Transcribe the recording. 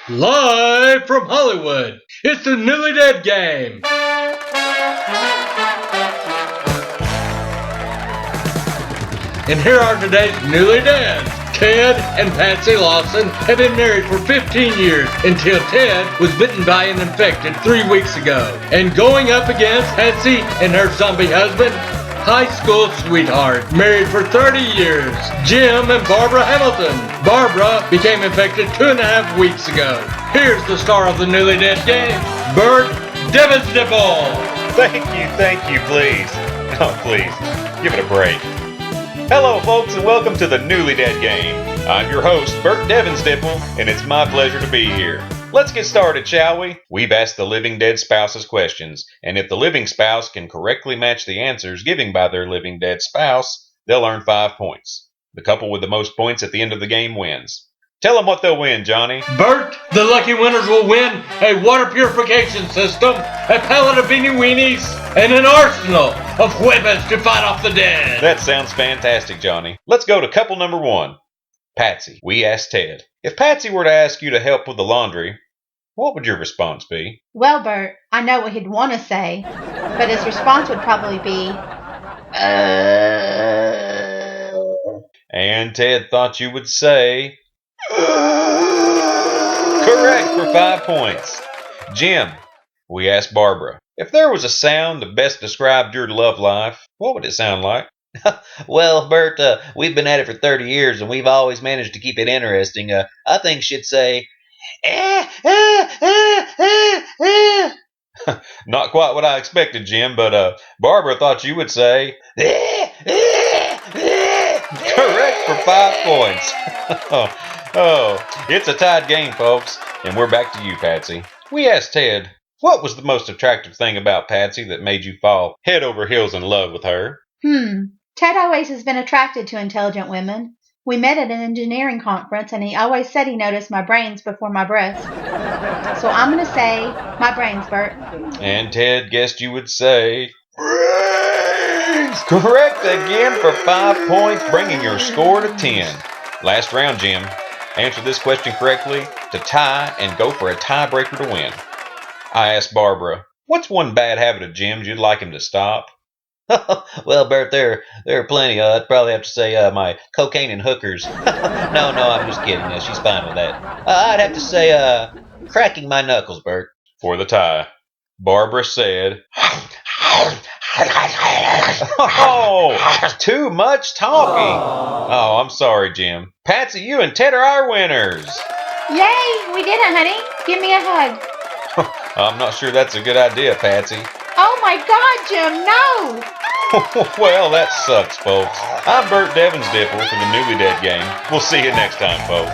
Live from Hollywood, it's the Newly Dead Game. And here are today's Newly Deads. Ted and Patsy Lawson have been married for 15 years until Ted was bitten by an infected 3 weeks ago. And going up against Patsy and her zombie husband, high school sweetheart, married for 30 years, Jim and Barbara Hamilton. Barbara became infected 2.5 weeks ago. Here's the star of the Newly Dead Game, Bert Devensdipple. Thank you, please. Oh, please, give it a break. Hello, folks, and welcome to the Newly Dead Game. I'm your host, Bert Devensdipple, and it's my pleasure to be here. Let's get started, shall we? We've asked the living dead spouses questions, and if the living spouse can correctly match the answers given by their living dead spouse, they'll earn 5 points. The couple with the most points at the end of the game wins. Tell them what they'll win, Johnny. Bert, the lucky winners will win a water purification system, a pallet of beanie weenies, and an arsenal of weapons to fight off the dead. That sounds fantastic, Johnny. Let's go to couple number 1. Patsy, we asked Ted. If Patsy were to ask you to help with the laundry, what would your response be? Well, Bert, I know what he'd want to say, but his response would probably be, And Ted thought you would say... Correct for 5 points. Jim, we asked Barbara, if there was a sound that best described your love life, what would it sound like? Well, Bert, we've been at it for 30 years, and we've always managed to keep it interesting. I think she'd say, Not quite what I expected, Jim, but Barbara thought you would say, Correct for 5 points. Oh, it's a tied game, folks, and we're back to you, Patsy. We asked Ted, what was the most attractive thing about Patsy that made you fall head over heels in love with her? Ted always has been attracted to intelligent women. We met at an engineering conference, and he always said he noticed my brains before my breasts. So I'm going to say my brains, Bert. And Ted guessed you would say... Brains! Correct again for 5 points, bringing your score to 10. Last round, Jim. Answer this question correctly to tie and go for a tiebreaker to win. I asked Barbara, what's one bad habit of Jim's you'd like him to stop? Well, Bert, there are plenty. I'd probably have to say my cocaine and hookers. No, I'm just kidding. She's fine with that. I'd have to say cracking my knuckles, Bert. For the tie, Barbara said, Oh, too much talking. Oh, I'm sorry, Jim. Patsy, you and Ted are our winners. Yay, we did it, honey. Give me a hug. I'm not sure that's a good idea, Patsy. Oh my God, Jim, no! Well, that sucks, folks. I'm Bert Devensdipple for the Newly Dead Game. We'll see you next time, folks.